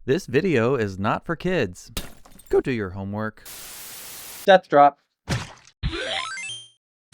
This video is not for kids. Go do your homework. Death drop.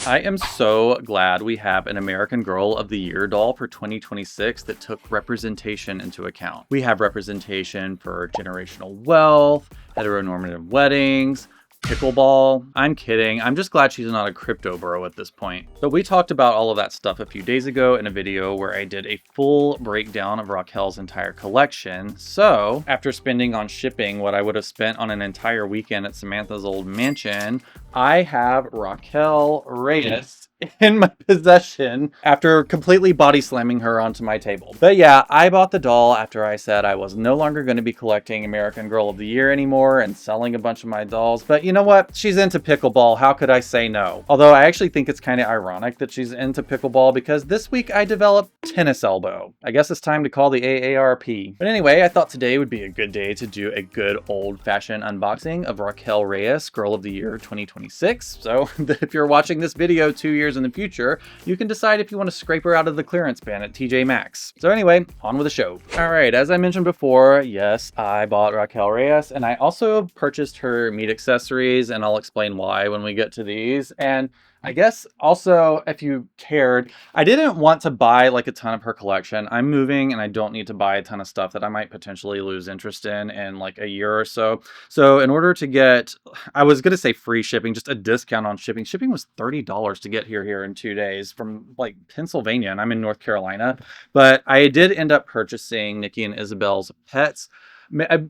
I am so glad we have an American Girl of the Year doll for 2026 that took representation into account. We have representation for generational wealth, heteronormative weddings, pickleball. I'm kidding. I'm just glad she's not a crypto bro at this point. But we talked about all of that stuff a few days ago in a video where I did a full breakdown of Raquel's entire collection. So after spending on shipping what I would have spent on an entire weekend at Samantha's old mansion, I have Raquel Reyes in my possession after completely body slamming her onto my table. But yeah, I bought the doll after I said I was no longer going to be collecting American Girl of the Year anymore and selling a bunch of my dolls. But you know what? She's into pickleball. How could I say no? Although I actually think it's kind of ironic that she's into pickleball because this week I developed tennis elbow. I guess it's time to call the AARP. But anyway, I thought today would be a good day to do a good old-fashioned unboxing of Raquel Reyes, Girl of the Year 2026. So if you're watching this video 2 years in the future, you can decide if you want to scrape her out of the clearance bin at TJ Maxx. So anyway, on with the show. All right, as I mentioned before, yes, I bought Raquel Reyes, and I also purchased her meat accessories, and I'll explain why when we get to these. And I guess also, if you cared, I didn't want to buy like a ton of her collection. I'm moving and I don't need to buy a ton of stuff that I might potentially lose interest in like a year or so. So in order to get, I was going to say free shipping, just a discount on shipping. Shipping was $30 to get here in 2 days from like Pennsylvania, and I'm in North Carolina. But I did end up purchasing Nikki and Isabel's pets.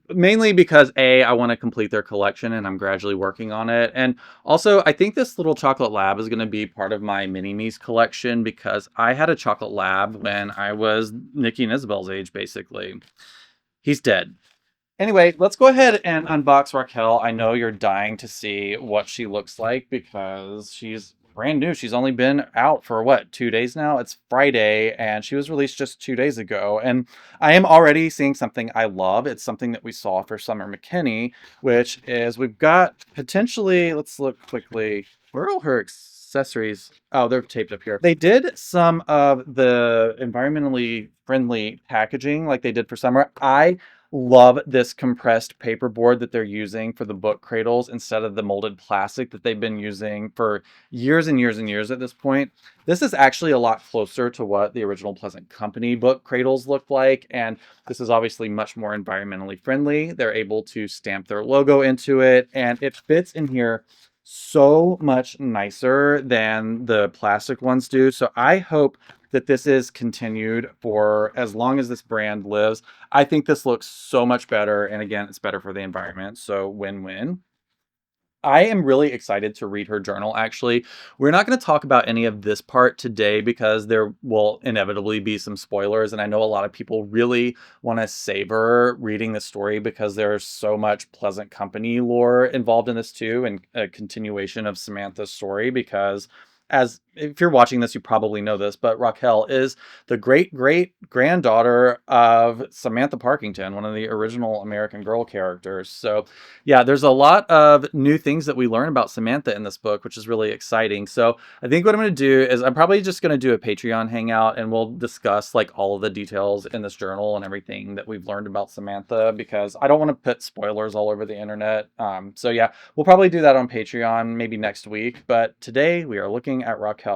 Mainly because I want to complete their collection and I'm gradually working on it. And also, I think this little chocolate lab is going to be part of my mini-me's collection because I had a chocolate lab when I was Nikki and Isabel's age, basically. He's dead. Anyway, let's go ahead and unbox Raquel. I know you're dying to see what she looks like because she's brand new. She's only been out for what, 2 days now? It's Friday and she was released just 2 days ago. And I am already seeing something I love. It's something that we saw for Summer McKinney, which is we've got potentially, let's look quickly. Where are all her accessories? Oh, they're taped up here. They did some of the environmentally friendly packaging like they did for Summer. I love this compressed paperboard that they're using for the book cradles instead of the molded plastic that they've been using for years and years and years at this point. This is actually a lot closer to what the original Pleasant Company book cradles look like, and this is obviously much more environmentally friendly. They're able to stamp their logo into it, and it fits in here so much nicer than the plastic ones do. So I hope that this is continued for as long as this brand lives. I think this looks so much better. And again, it's better for the environment. So win-win. I am really excited to read her journal, actually. We're not going to talk about any of this part today because there will inevitably be some spoilers. And I know a lot of people really want to savor reading the story because there's so much Pleasant Company lore involved in this too, and a continuation of Samantha's story because as if you're watching this, you probably know this, but Raquel is the great-great-granddaughter of Samantha Parkington, one of the original American Girl characters. So yeah, there's a lot of new things that we learn about Samantha in this book, which is really exciting. So I think what I'm going to do is I'm probably just going to do a Patreon hangout and we'll discuss like all of the details in this journal and everything that we've learned about Samantha because I don't want to put spoilers all over the internet. So yeah, we'll probably do that on Patreon maybe next week. But today we are looking at Raquel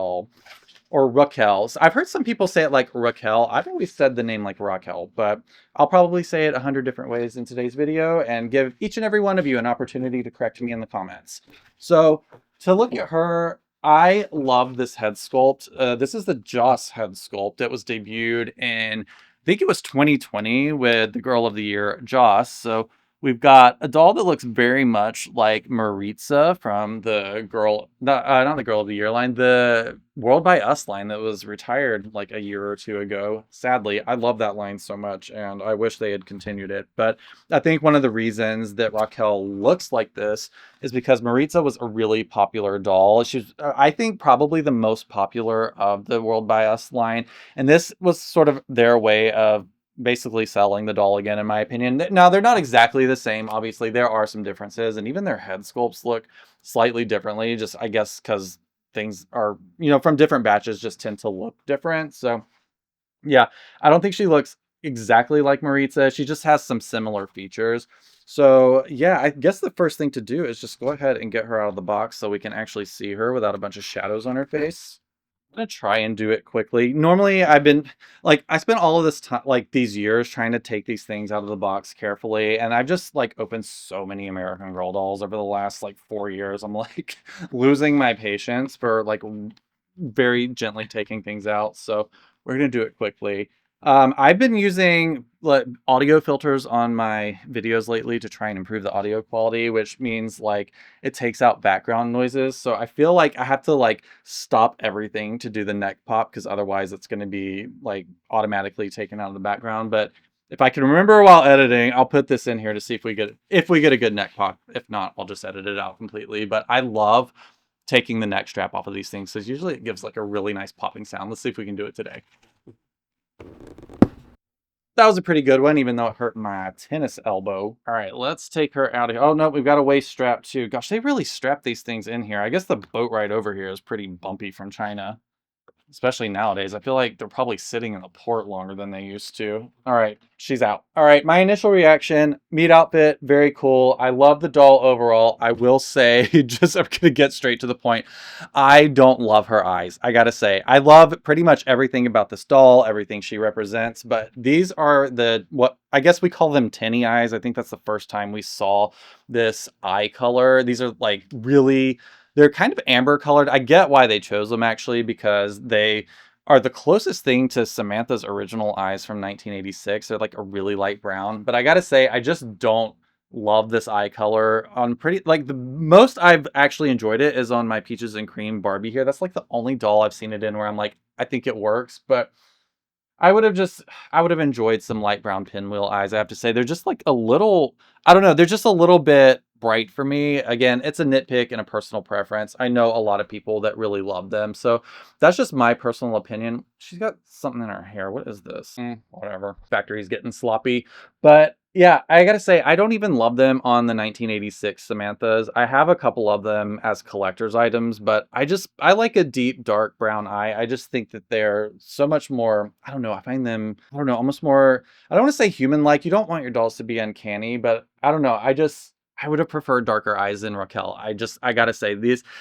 or Raquel. So I've heard some people say it like Raquel. I've always said the name like Raquel, but I'll probably say it 100 different ways in today's video and give each and every one of you an opportunity to correct me in the comments. So to look at her, I love this head sculpt. This is the Joss head sculpt. It was debuted in, I think it was 2020 with the Girl of the Year, Joss. So we've got a doll that looks very much like Maritza from the girl, not the Girl of the Year line, the World by Us line that was retired like a year or two ago. Sadly, I love that line so much and I wish they had continued it. But I think one of the reasons that Raquel looks like this is because Maritza was a really popular doll. She's, I think, probably the most popular of the World by Us line. And this was sort of their way of basically selling the doll again, in my opinion. Now, they're not exactly the same. Obviously, there are some differences, and even their head sculpts look slightly differently, just, I guess, because things are, from different batches just tend to look different. So, yeah, I don't think she looks exactly like Maritza. She just has some similar features. So yeah, I guess the first thing to do is just go ahead and get her out of the box so we can actually see her without a bunch of shadows on her face. I'm gonna try and do it quickly. Normally, I've been like I spent all of this time, like these years, trying to take these things out of the box carefully, and I've just like opened so many American Girl dolls over the last like 4 years. I'm like losing my patience for like very gently taking things out. So we're gonna do it quickly. I've been using like audio filters on my videos lately to try and improve the audio quality, which means like it takes out background noises. So I feel like I have to like stop everything to do the neck pop because otherwise it's going to be like automatically taken out of the background. But if I can remember while editing, I'll put this in here to see if we get a good neck pop. If not, I'll just edit it out completely. But I love taking the neck strap off of these things because usually it gives like a really nice popping sound. Let's see if we can do it today. That was a pretty good one, even though it hurt my tennis elbow. All right, let's take her out of here. Oh, no, we've got a waist strap, too. Gosh, they really strap these things in here. I guess the boat ride over here is pretty bumpy from China. Especially nowadays. I feel like they're probably sitting in the port longer than they used to. All right, she's out. All right, my initial reaction, meat outfit, very cool. I love the doll overall. I will say, just I'm gonna get straight to the point. I don't love her eyes. I gotta say, I love pretty much everything about this doll, everything she represents, but these are what I guess we call them tinny eyes. I think that's the first time we saw this eye color. These are like really they're kind of amber colored. I get why they chose them actually, because they are the closest thing to Samantha's original eyes from 1986. They're like a really light brown. But I gotta say, I just don't love this eye color on like the most I've actually enjoyed it is on my Peaches and Cream Barbie here. That's like the only doll I've seen it in where I'm like, I think it works. But I would have enjoyed some light brown pinwheel eyes. I have to say, they're just like a little, I don't know, they're just a little bit bright for me. Again, it's a nitpick and a personal preference. I know a lot of people that really love them. So that's just my personal opinion. She's got something in her hair. What is this? Whatever. Factory's getting sloppy. But yeah, I gotta say, I don't even love them on the 1986 Samanthas. I have a couple of them as collector's items, but I like a deep, dark brown eye. I just think that they're so much more, I don't know, I find them, I don't know, almost more, I don't want to say human-like. You don't want your dolls to be uncanny, but I don't know. I would have preferred darker eyes than Raquel. I gotta say,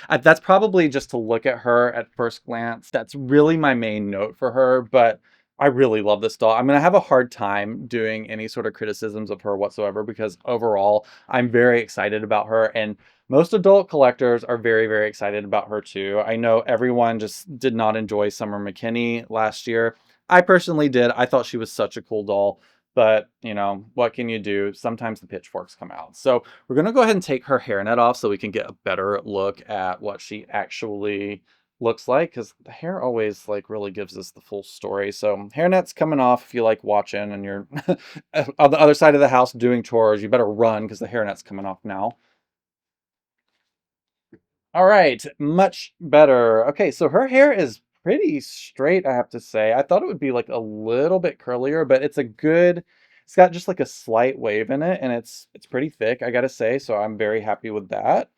that's probably just to look at her at first glance. That's really my main note for her, but I really love this doll. I'm going to have a hard time doing any sort of criticisms of her whatsoever because overall, I'm very excited about her. And most adult collectors are very, very excited about her too. I know everyone just did not enjoy Summer McKinney last year. I personally did. I thought she was such a cool doll. But, you know, what can you do? Sometimes the pitchforks come out. So we're going to go ahead and take her hairnet off so we can get a better look at what she actually looks like, because the hair always like really gives us the full story. So hairnet's coming off. If you like watching and you're on the other side of the house doing chores, you better run because the hairnet's coming off now. All right, much better. Okay, so her hair is pretty straight, I have to say. I thought it would be like a little bit curlier, but it's got just like a slight wave in it, and it's pretty thick, I gotta say, so I'm very happy with that.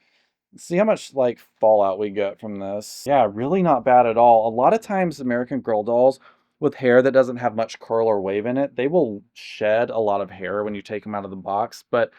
See how much like fallout we get from this. Yeah, really not bad at all. A lot of times American Girl dolls with hair that doesn't have much curl or wave in it, they will shed a lot of hair when you take them out of the box, but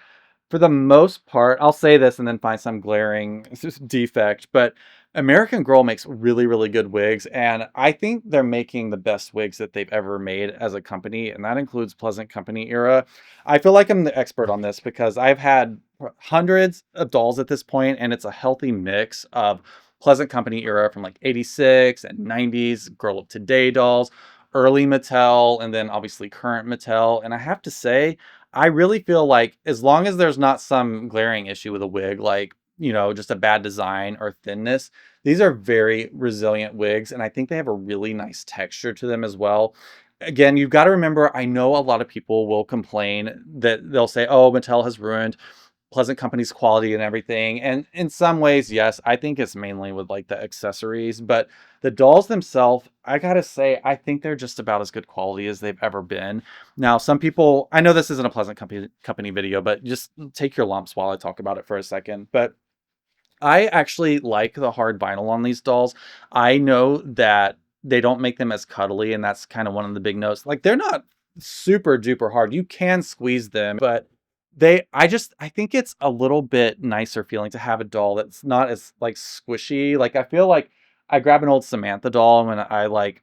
for the most part, I'll say this and then find some glaring defect, but American Girl makes really, really good wigs, and I think they're making the best wigs that they've ever made as a company, and that includes Pleasant Company era. I feel like I'm the expert on this because I've had hundreds of dolls at this point, and it's a healthy mix of Pleasant Company era from like 86 and 90s, Girl of Today dolls, early Mattel, and then obviously current Mattel, and I have to say, I really feel like as long as there's not some glaring issue with a wig, like, you know, just a bad design or thinness, these are very resilient wigs. And I think they have a really nice texture to them as well. Again, you've got to remember, I know a lot of people will complain that they'll say, oh, Mattel has ruined Pleasant Company's quality and everything. And in some ways, yes, I think it's mainly with like the accessories, but the dolls themselves, I gotta say, I think they're just about as good quality as they've ever been. Now, some people, I know this isn't a Pleasant Company video, but just take your lumps while I talk about it for a second. But I actually like the hard vinyl on these dolls. I know that they don't make them as cuddly, and that's kind of one of the big notes. Like, they're not super duper hard. You can squeeze them, but I think it's a little bit nicer feeling to have a doll that's not as like squishy. Like I feel like I grab an old Samantha doll and when I like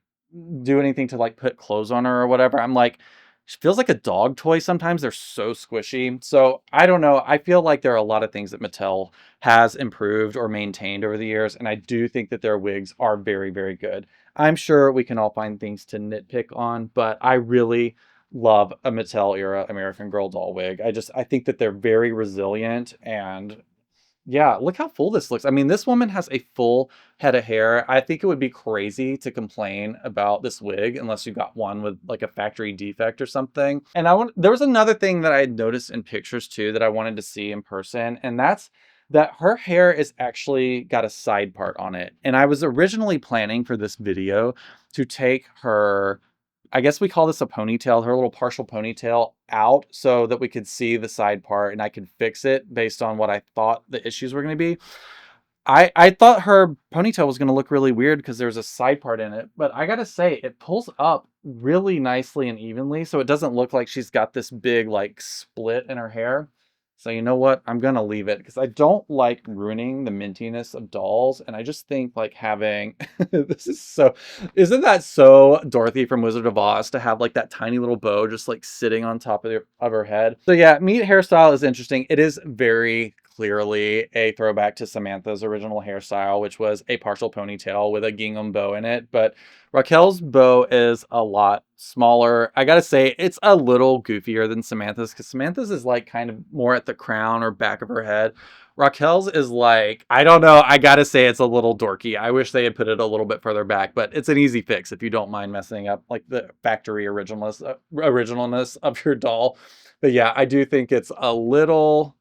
do anything to like put clothes on her or whatever, I'm like, she feels like a dog toy sometimes. They're so squishy. So I don't know. I feel like there are a lot of things that Mattel has improved or maintained over the years. And I do think that their wigs are very, very good. I'm sure we can all find things to nitpick on, but I really love a Mattel era American Girl doll wig. I think that they're very resilient and yeah, look how full this looks. I mean, this woman has a full head of hair. I think it would be crazy to complain about this wig unless you got one with like a factory defect or something. And there was another thing that I had noticed in pictures too that I wanted to see in person, and that's that her hair is actually got a side part on it. And I was originally planning for this video to take her, I guess we call this a ponytail, her little partial ponytail out so that we could see the side part and I could fix it based on what I thought the issues were going to be. I thought her ponytail was going to look really weird because there's a side part in it, but I got to say it pulls up really nicely and evenly so it doesn't look like she's got this big like split in her hair. So you know what? I'm going to leave it because I don't like ruining the mintiness of dolls. And I just think like having, isn't that so Dorothy from Wizard of Oz to have like that tiny little bow just like sitting on top of her head. So yeah, meat hairstyle is interesting. It is very clearly a throwback to Samantha's original hairstyle, which was a partial ponytail with a gingham bow in it. But Raquel's bow is a lot smaller. I gotta say, it's a little goofier than Samantha's because Samantha's is like kind of more at the crown or back of her head. Raquel's is like, I don't know. I gotta say, it's a little dorky. I wish they had put it a little bit further back, but it's an easy fix if you don't mind messing up like the factory originalness of your doll. But yeah, I do think it's a little.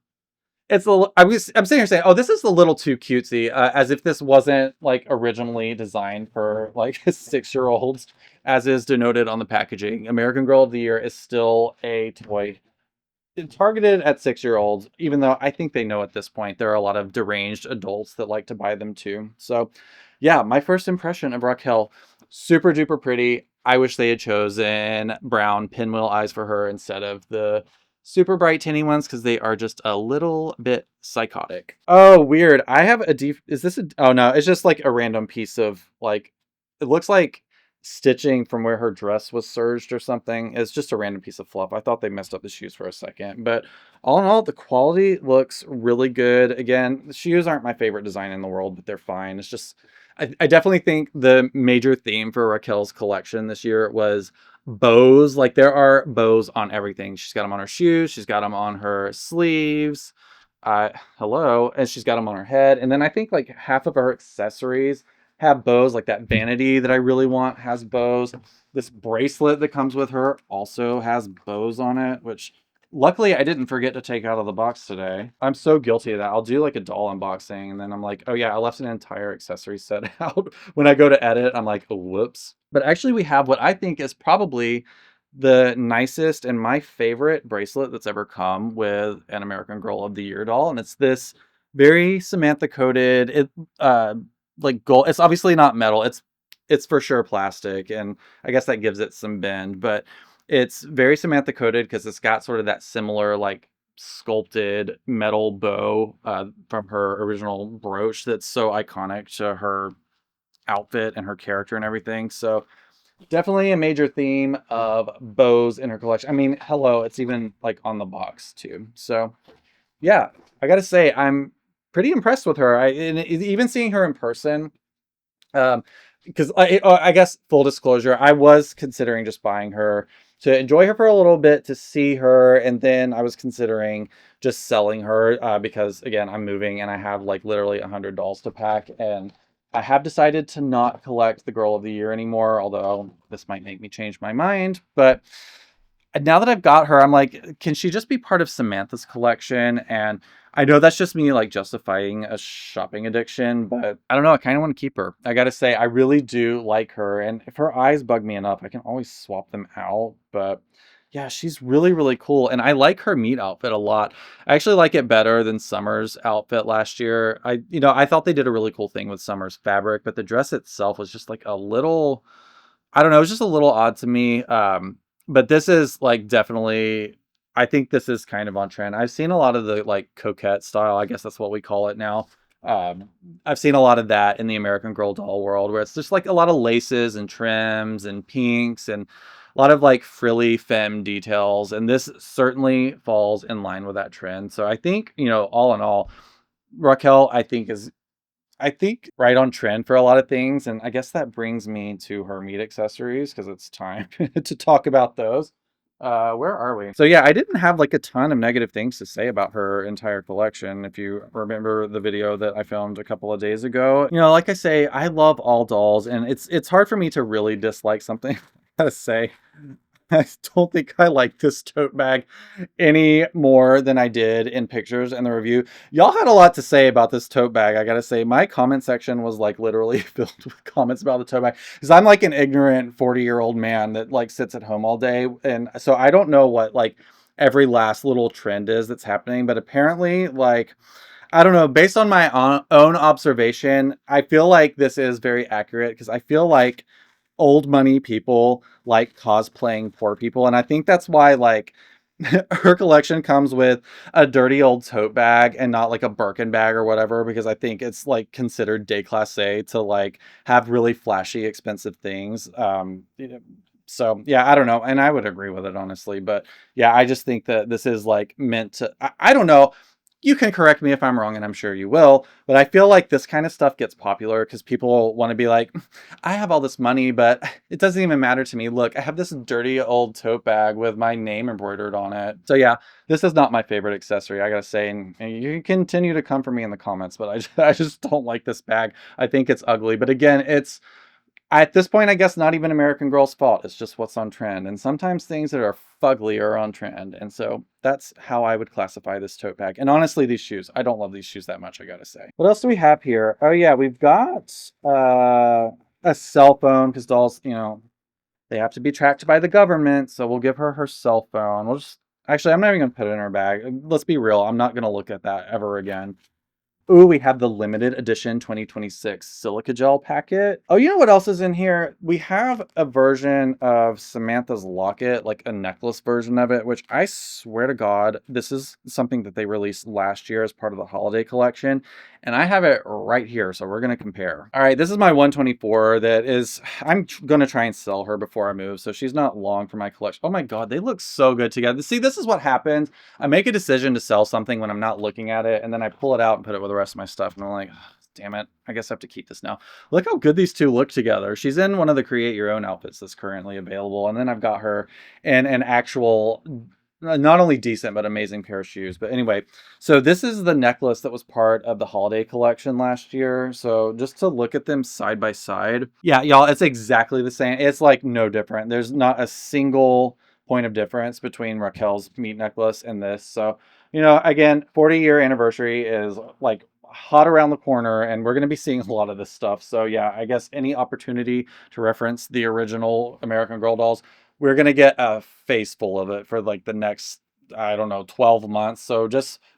I'm sitting here saying, oh, this is a little too cutesy, as if this wasn't like originally designed for like 6-year-olds, as is denoted on the packaging. American Girl of the Year is still a toy targeted at 6-year-olds, even though I think they know at this point there are a lot of deranged adults that like to buy them too. So yeah, my first impression of Raquel, super duper pretty. I wish they had chosen brown pinwheel eyes for her instead of the super bright tinny ones because they are just a little bit psychotic. Oh, weird. I have is this oh no, it's just like a random piece of like, it looks like stitching from where her dress was serged or something. It's just a random piece of fluff. I thought they messed up the shoes for a second, but all in all, the quality looks really good. Again, the shoes aren't my favorite design in the world, but they're fine. It's just, I definitely think the major theme for Raquel's collection this year was bows. Like there are bows on everything. She's got them on her shoes. She's got them on her sleeves. Hello. And she's got them on her head. And then I think like half of her accessories have bows, like that vanity that I really want has bows. This bracelet that comes with her also has bows on it, which luckily I didn't forget to take out of the box today. I'm so guilty of that. I'll do like a doll unboxing and then I'm like, oh yeah, I left an entire accessory set out. When I go to edit, I'm like, oh, whoops. But actually we have what I think is probably the nicest and my favorite bracelet that's ever come with an American Girl of the Year doll. And it's this very Samantha coated, like gold. It's obviously not metal. It's for sure plastic, and I guess that gives it some bend, but it's very Samantha coated because it's got sort of that similar like sculpted metal bow from her original brooch that's so iconic to her outfit and her character and everything. So definitely a major theme of bows in her collection. I mean, hello, it's even like on the box too. So yeah, I gotta say I'm pretty impressed with her. And even seeing her in person, because I guess full disclosure, I was considering just buying her to enjoy her for a little bit, to see her, and then I was considering just selling her because again, I'm moving and I have like literally 100 dolls to pack, and I have decided to not collect the Girl of the Year anymore, although this might make me change my mind. But now that I've got her, I'm like, can she just be part of Samantha's collection? And I know that's just me like justifying a shopping addiction, but I don't know. I kind of want to keep her. I got to say, I really do like her. And if her eyes bug me enough, I can always swap them out. But yeah, she's really, really cool. And I like her meat outfit a lot. I actually like it better than Summer's outfit last year. I thought they did a really cool thing with Summer's fabric, but the dress itself was just like a little, I don't know, it was just a little odd to me. But this is like definitely, I think this is kind of on trend. I've seen a lot of the like coquette style, I guess that's what we call it now. Um, I've seen a lot of that in the American Girl doll world where it's just like a lot of laces and trims and pinks and a lot of like frilly femme details. And this certainly falls in line with that trend. So I think, all in all, Raquel, I think right on trend for a lot of things. And I guess that brings me to her meat accessories because it's time to talk about those. Where are we? So yeah, I didn't have like a ton of negative things to say about her entire collection. If you remember the video that I filmed a couple of days ago, like I say, I love all dolls, and it's hard for me to really dislike something. I gotta say, I don't think I like this tote bag any more than I did in pictures and the review. Y'all had a lot to say about this tote bag. I gotta say, my comment section was like literally filled with comments about the tote bag because I'm like an ignorant 40-year-old man that like sits at home all day, and so I don't know what like every last little trend is that's happening. But apparently, like, I don't know, based on my own observation, I feel like this is very accurate because I feel like old money people like cosplaying poor people. And I think that's why like her collection comes with a dirty old tote bag and not like a Birkin bag or whatever, because I think it's like considered déclassé to like have really flashy, expensive things. So yeah, I don't know. And I would agree with it, honestly. But yeah, I just think that this is like meant to, I don't know. You can correct me if I'm wrong, and I'm sure you will. But I feel like this kind of stuff gets popular because people want to be like, I have all this money, but it doesn't even matter to me. Look, I have this dirty old tote bag with my name embroidered on it. So yeah, this is not my favorite accessory, I gotta say. And you can continue to come for me in the comments, but I just don't like this bag. I think it's ugly. But again, it's at this point, I guess not even American Girl's fault. It's just what's on trend. And sometimes things that are fugly are on trend. And so that's how I would classify this tote bag. And honestly, these shoes, I don't love these shoes that much, I gotta say. What else do we have here? Oh yeah, we've got a cell phone because dolls, they have to be tracked by the government. So we'll give her her cell phone. Actually, I'm not even gonna put it in her bag. Let's be real. I'm not gonna look at that ever again. Ooh, we have the limited edition 2026 silica gel packet. Oh, you know what else is in here? We have a version of Samantha's locket, like a necklace version of it, which I swear to God, this is something that they released last year as part of the holiday collection. And I have it right here, so we're going to compare. All right, this is my 124 that is, I'm going to try and sell her before I move, so she's not long for my collection. Oh my God, they look so good together. See, this is what happens. I make a decision to sell something when I'm not looking at it, and then I pull it out and put it with the rest of my stuff, and I'm like, oh, damn it, I guess I have to keep this now. Look how good these two look together. She's in one of the create your own outfits that's currently available, and then I've got her in an actual, not only decent but amazing pair of shoes. But anyway, so this is the necklace that was part of the holiday collection last year. So just to look at them side by side, yeah, y'all, it's exactly the same. It's like no different. There's not a single point of difference between Raquel's meat necklace and this. So again, 40-year anniversary is like hot around the corner, and we're going to be seeing a lot of this stuff. So yeah, I guess any opportunity to reference the original American Girl dolls, we're going to get a face full of it for like the next, I don't know, 12 months. So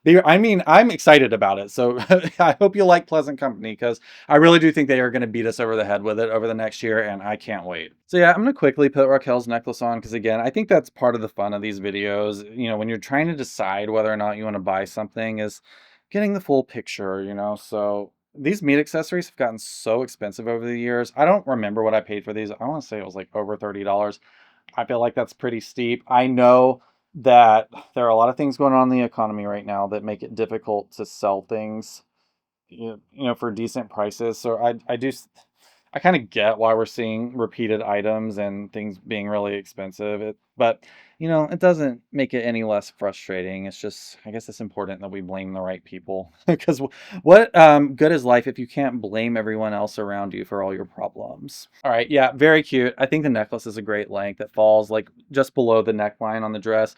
I'm excited about it. So I hope you like Pleasant Company, because I really do think they are going to beat us over the head with it over the next year, and I can't wait. So yeah, I'm going to quickly put Raquel's necklace on, because again, I think that's part of the fun of these videos. When you're trying to decide whether or not you want to buy something, is getting the full picture, So these meat accessories have gotten so expensive over the years. I don't remember what I paid for these. I want to say it was like over $30. I feel like that's pretty steep. I know that there are a lot of things going on in the economy right now that make it difficult to sell things, for decent prices. So I kind of get why we're seeing repeated items and things being really expensive. But it doesn't make it any less frustrating. It's just, I guess it's important that we blame the right people, because what good is life if you can't blame everyone else around you for all your problems? All right, yeah, very cute. I think the necklace is a great length. It falls like just below the neckline on the dress.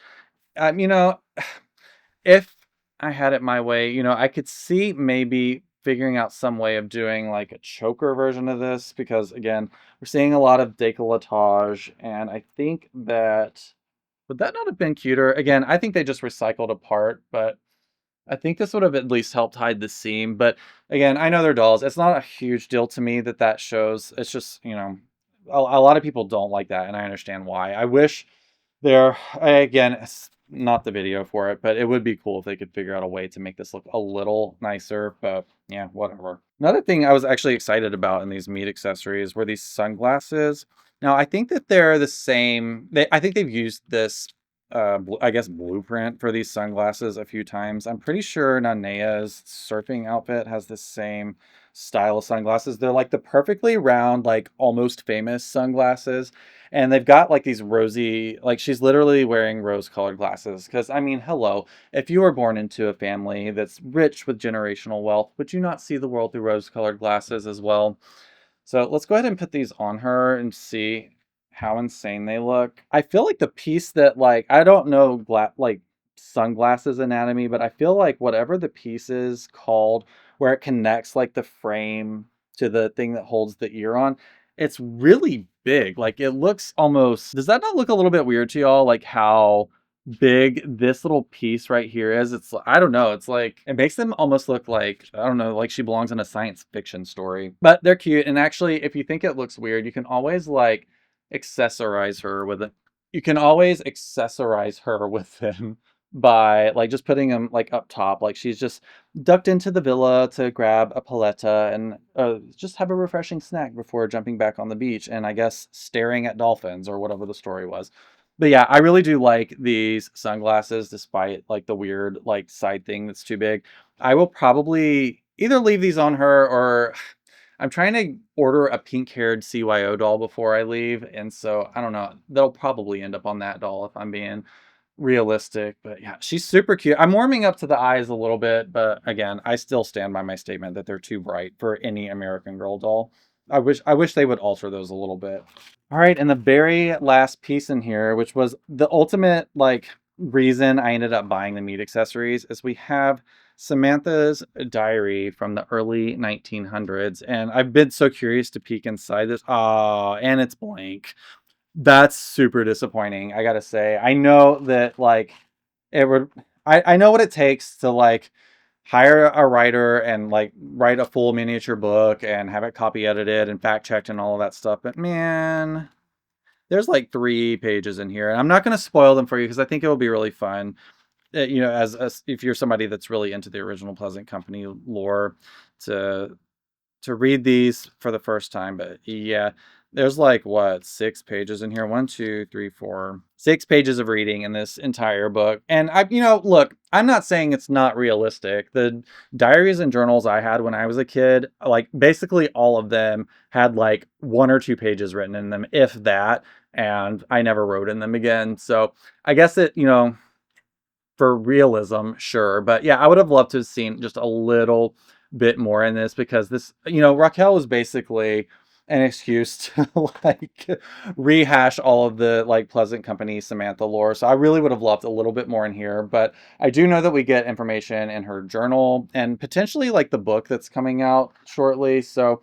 If I had it my way, I could see maybe figuring out some way of doing like a choker version of this, because again, we're seeing a lot of décolletage, and I think that, would that not have been cuter? Again, I think they just recycled a part, but I think this would have at least helped hide the seam. But again, I know they're dolls. It's not a huge deal to me that shows. It's just, a lot of people don't like that, and I understand why. I wish again, it's not the video for it, but it would be cool if they could figure out a way to make this look a little nicer, but yeah, whatever. Another thing I was actually excited about in these meat accessories were these sunglasses. Now, I think that they're the same. I think they've used this, I guess, blueprint for these sunglasses a few times. I'm pretty sure Nanea's surfing outfit has the same style of sunglasses. They're like the perfectly round, like almost famous sunglasses, and they've got like these rosy, like she's literally wearing rose colored glasses. Because, I mean, hello, if you were born into a family that's rich with generational wealth, would you not see the world through rose colored glasses as well? So let's go ahead and put these on her and see how insane they look. I feel like the piece that, like, I don't know like sunglasses anatomy, but I feel like whatever the piece is called where it connects like the frame to the thing that holds the ear on, it's really big. Like it looks almost, does that not look a little bit weird to y'all? Like how big this little piece right here is. It's, I don't know, it's like it makes them almost look like, I don't know, like she belongs in a science fiction story. But they're cute, and actually if you think it looks weird, you can always like accessorize her with it. You can always accessorize her with them by like just putting them like up top, like she's just ducked into the villa to grab a paletta and just have a refreshing snack before jumping back on the beach and I guess staring at dolphins or whatever the story was. But yeah, I really do like these sunglasses despite like the weird like side thing that's too big. I will probably either leave these on her or I'm trying to order a pink-haired CYO doll before I leave, and so I don't know. They'll probably end up on that doll if I'm being realistic. But yeah, she's super cute. I'm warming up to the eyes a little bit, but again, I still stand by my statement that they're too bright for any American Girl doll. I wish they would alter those a little bit. All right, and the very last piece in here, which was the ultimate like reason I ended up buying the meat accessories, is we have Samantha's diary from the early 1900s, and I've been so curious to peek inside this. Ah, and it's blank. That's super disappointing, I gotta say. I know that like it would. I know what it takes to like hire a writer and like write a full miniature book and have it copy edited and fact checked and all of that stuff. But man, there's like 3 pages in here, and I'm not going to spoil them for you because I think it will be really fun. As if you're somebody that's really into the original Pleasant Company lore, to read these for the first time. But yeah, there's like what, 6 pages in here? 6 pages of reading in this entire book. And look, I'm not saying it's not realistic. The diaries and journals I had when I was a kid, like basically all of them had like 1 or 2 pages written in them, if that. And I never wrote in them again. So I guess for realism, sure. But yeah, I would have loved to have seen just a little bit more in this because this, Raquel was basically an excuse to like rehash all of the like Pleasant Company Samantha lore. So I really would have loved a little bit more in here, but I do know that we get information in her journal and potentially like the book that's coming out shortly. So,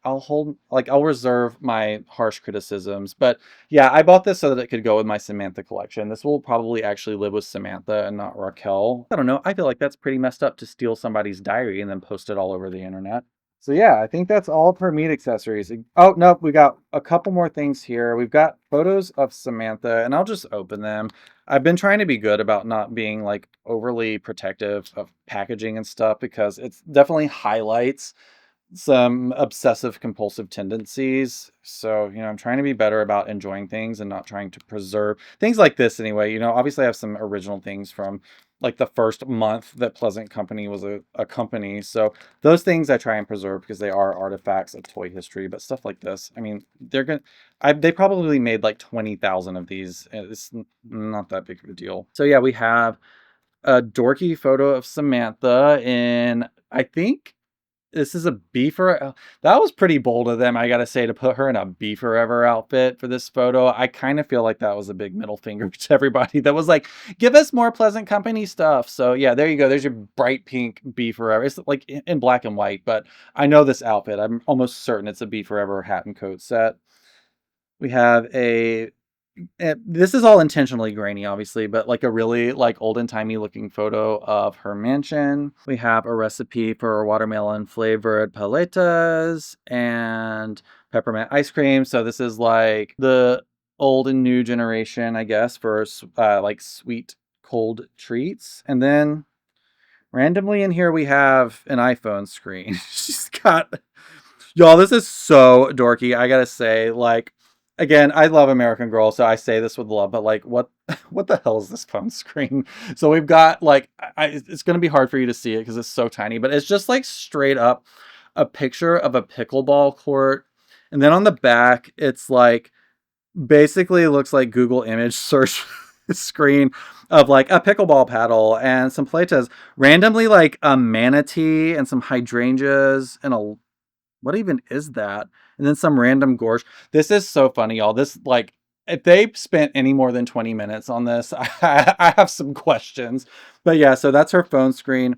I'll reserve my harsh criticisms, but yeah, I bought this so that it could go with my Samantha collection. This will probably actually live with Samantha and not Raquel. I don't know. I feel like that's pretty messed up to steal somebody's diary and then post it all over the internet. So yeah, I think that's all for meat accessories. Oh, no, we got a couple more things here. We've got photos of Samantha, and I'll just open them. I've been trying to be good about not being like overly protective of packaging and stuff because it's definitely highlights some obsessive compulsive tendencies. So, I'm trying to be better about enjoying things and not trying to preserve things like this anyway. Obviously I have some original things from like the first month that Pleasant Company was a company. So those things I try and preserve because they are artifacts of toy history. But stuff like this, I mean, they probably made like 20,000 of these. It's not that big of a deal. So yeah, we have a dorky photo of Samantha in, I think, this is a Be Forever. That was pretty bold of them, I gotta say, to put her in a Be Forever outfit for this photo. I kind of feel like that was a big middle finger to everybody that was like, give us more Pleasant Company stuff. So yeah, there you go. There's your bright pink Be Forever. It's like in black and white, but I know this outfit. I'm almost certain it's a Be Forever hat and coat set. We have this is all intentionally grainy, obviously, but like a really like olden-timey looking photo of her mansion. We have a recipe for watermelon flavored paletas and peppermint ice cream. So this is like the old and new generation, I guess, for like sweet cold treats. And then randomly in here we have an iPhone screen. She's got, y'all, this is so dorky. I gotta say, like, again, I love American Girl, so I say this with love, but like, what what the hell is this phone screen? So we've got like, it's gonna be hard for you to see it because it's so tiny, but it's just like straight up a picture of a pickleball court. And then on the back, it's like basically looks like Google image search screen of like a pickleball paddle and some Playtas, randomly like a manatee and some hydrangeas and a, what even is that? And then some random gorge. This is so funny, y'all. This, like, if they spent any more than 20 minutes on this, I have some questions. But yeah, so that's her phone screen.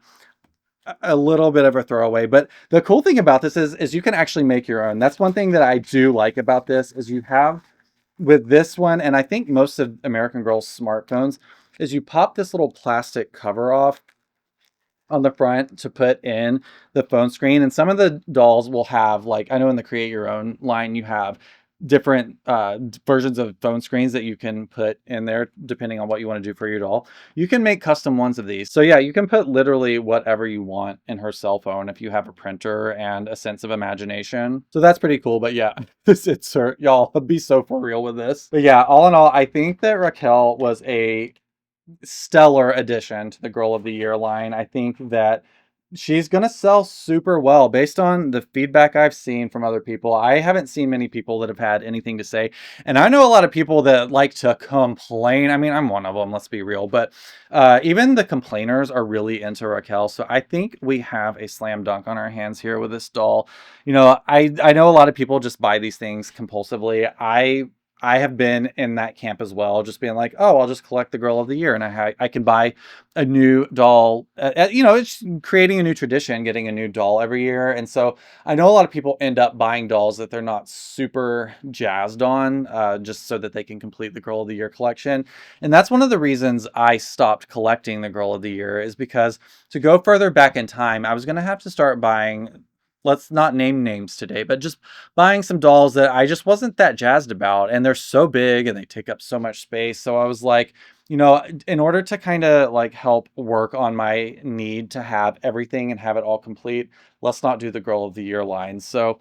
A little bit of a throwaway, but the cool thing about this is you can actually make your own. That's one thing that I do like about this is you have with this one, and I think most of American Girl's smartphones, is you pop this little plastic cover off on the front to put in the phone screen. And some of the dolls will have, like, I know in the Create Your Own line, you have different versions of phone screens that you can put in there depending on what you want to do for your doll. You can make custom ones of these. So yeah, you can put literally whatever you want in her cell phone if you have a printer and a sense of imagination. So that's pretty cool. But yeah, it's her, y'all, be so for real with this. But yeah, all in all, I think that Raquel was a stellar addition to the Girl of the Year line. I think that she's going to sell super well based on the feedback I've seen from other people. I haven't seen many people that have had anything to say. And I know a lot of people that like to complain. I mean, I'm one of them, let's be real. But even the complainers are really into Raquel. So I think we have a slam dunk on our hands here with this doll. You know, I know a lot of people just buy these things compulsively. I have been in that camp as well, just being like, oh, I'll just collect the Girl of the Year, and I can buy a new doll. You know, it's creating a new tradition, getting a new doll every year. And so I know a lot of people end up buying dolls that they're not super jazzed on, just so that they can complete the Girl of the Year collection. And that's one of the reasons I stopped collecting the Girl of the Year, is because to go further back in time, I was going to have to start buying, let's not name names today, but just buying some dolls that I just wasn't that jazzed about. And they're so big and they take up so much space. So I was like, you know, in order to kind of like help work on my need to have everything and have it all complete, let's not do the Girl of the Year line. So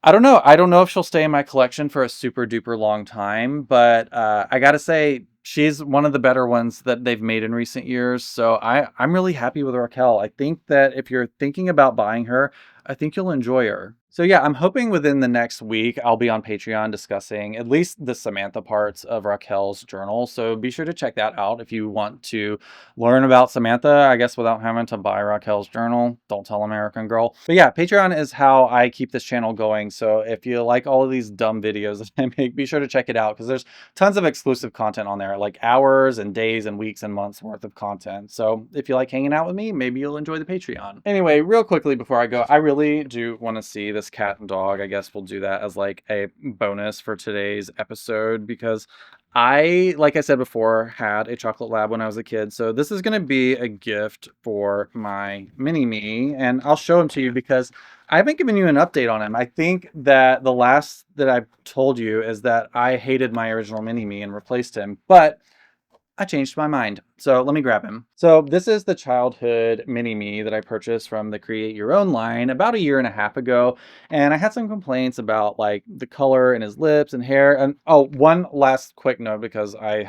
I don't know. I don't know if she'll stay in my collection for a super duper long time, but I gotta say, she's one of the better ones that they've made in recent years. So I'm really happy with Raquel. I think that if you're thinking about buying her, I think you'll enjoy her. So yeah, I'm hoping within the next week, I'll be on Patreon discussing at least the Samantha parts of Raquel's journal. So be sure to check that out if you want to learn about Samantha, I guess, without having to buy Raquel's journal. Don't tell American Girl. But yeah, Patreon is how I keep this channel going. So if you like all of these dumb videos that I make, be sure to check it out because there's tons of exclusive content on there, like hours and days and weeks and months worth of content. So if you like hanging out with me, maybe you'll enjoy the Patreon. Anyway, real quickly before I go, I really do want to see this cat and dog. I guess we'll do that as like a bonus for today's episode because I, like I said before, had a chocolate lab when I was a kid. So this is going to be a gift for my mini-me, and I'll show him to you because I haven't given you an update on him. I think that the last that I've told you is that I hated my original mini-me and replaced him, but I changed my mind. So let me grab him. So this is the childhood mini-me that I purchased from the Create Your Own line about a year and a half ago. And I had some complaints about like the color in his lips and hair. And oh, one last quick note, because I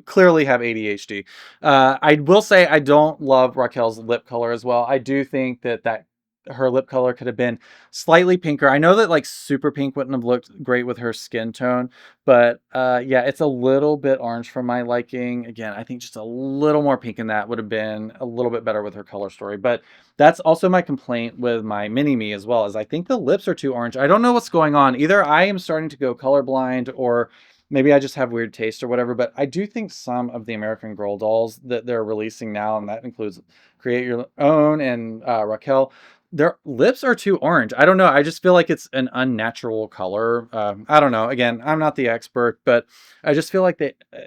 clearly have ADHD. I will say I don't love Raquel's lip color as well. I do think that her lip color could have been slightly pinker. I know that like super pink wouldn't have looked great with her skin tone, but yeah, it's a little bit orange for my liking. Again, I think just a little more pink in that would have been a little bit better with her color story. But that's also my complaint with my mini-me as well, is I think the lips are too orange. I don't know what's going on. Either I am starting to go colorblind or maybe I just have weird taste or whatever, but I do think some of the American Girl dolls that they're releasing now, and that includes Create Your Own and Raquel, their lips are too orange. I don't know. I just feel like it's an unnatural color. I don't know. Again, I'm not the expert, but I just feel like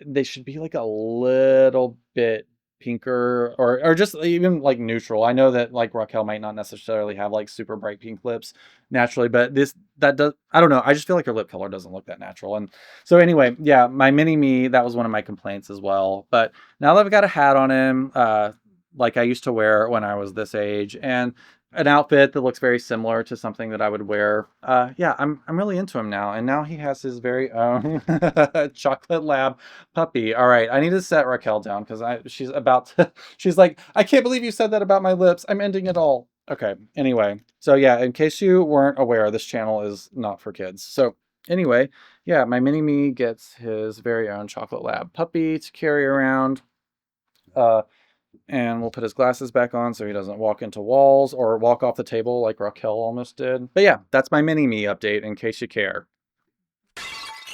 they should be like a little bit pinker or just even like neutral. I know that like Raquel might not necessarily have like super bright pink lips naturally, but that does, I don't know. I just feel like her lip color doesn't look that natural. And so anyway, yeah, my mini me, that was one of my complaints as well. But now that I've got a hat on him, like I used to wear when I was this age, and an outfit that looks very similar to something that I would wear. Yeah, I'm really into him now. And now he has his very own chocolate lab puppy. All right, I need to set Raquel down because she's about to, she's like, I can't believe you said that about my lips. I'm ending it all. Okay, anyway. So yeah, in case you weren't aware, this channel is not for kids. So anyway, yeah, my mini me gets his very own chocolate lab puppy to carry around. And we'll put his glasses back on so he doesn't walk into walls or walk off the table like Raquel almost did. But yeah, that's my mini-me update in case you care.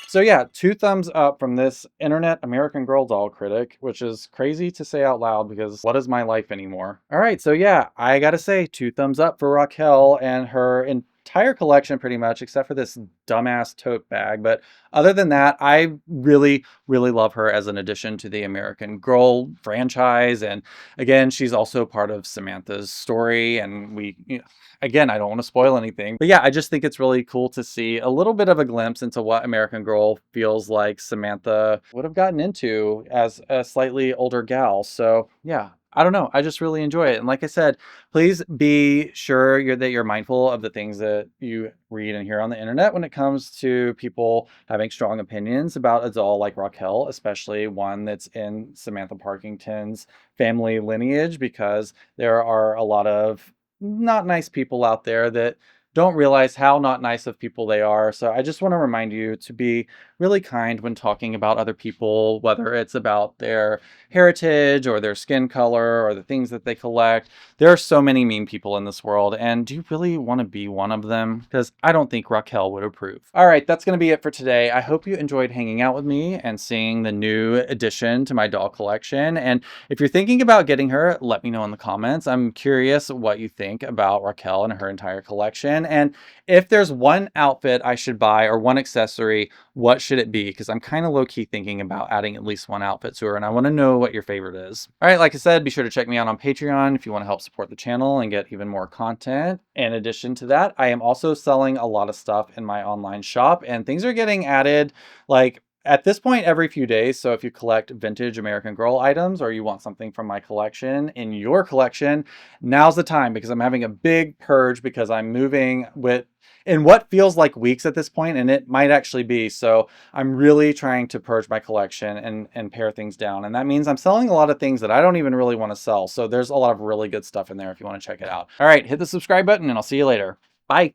So yeah, 2 thumbs up from this internet American Girl doll critic, which is crazy to say out loud because what is my life anymore? All right, so yeah, I gotta say 2 thumbs up for Raquel and her entire collection pretty much, except for this dumbass tote bag. But other than that, I really, really love her as an addition to the American Girl franchise. And again, she's also part of Samantha's story. And again, I don't want to spoil anything, but yeah, I just think it's really cool to see a little bit of a glimpse into what American Girl feels like Samantha would have gotten into as a slightly older gal. So yeah, I don't know. I just really enjoy it. And like I said, please be sure that you're mindful of the things that you read and hear on the internet when it comes to people having strong opinions about a doll like Raquel, especially one that's in Samantha Parkington's family lineage, because there are a lot of not nice people out there that don't realize how not nice of people they are. So I just want to remind you to be really kind when talking about other people, whether it's about their heritage or their skin color or the things that they collect. There are so many mean people in this world, and do you really want to be one of them? Because I don't think Raquel would approve. All right, that's going to be it for today. I hope you enjoyed hanging out with me and seeing the new addition to my doll collection. And if you're thinking about getting her, let me know in the comments. I'm curious what you think about Raquel and her entire collection. And if there's one outfit I should buy or one accessory, what should it be? Because I'm kind of low-key thinking about adding at least one outfit to her, and I want to know what your favorite is. All right, like I said, be sure to check me out on Patreon if you want to help support the channel and get even more content. In addition to that, I am also selling a lot of stuff in my online shop, and things are getting added like at this point every few days. So if you collect vintage American Girl items or you want something from my collection in your collection, now's the time, because I'm having a big purge because I'm moving in what feels like weeks at this point, and it might actually be. So I'm really trying to purge my collection and pare things down. And that means I'm selling a lot of things that I don't even really want to sell. So there's a lot of really good stuff in there if you want to check it out. All right, hit the subscribe button and I'll see you later. Bye.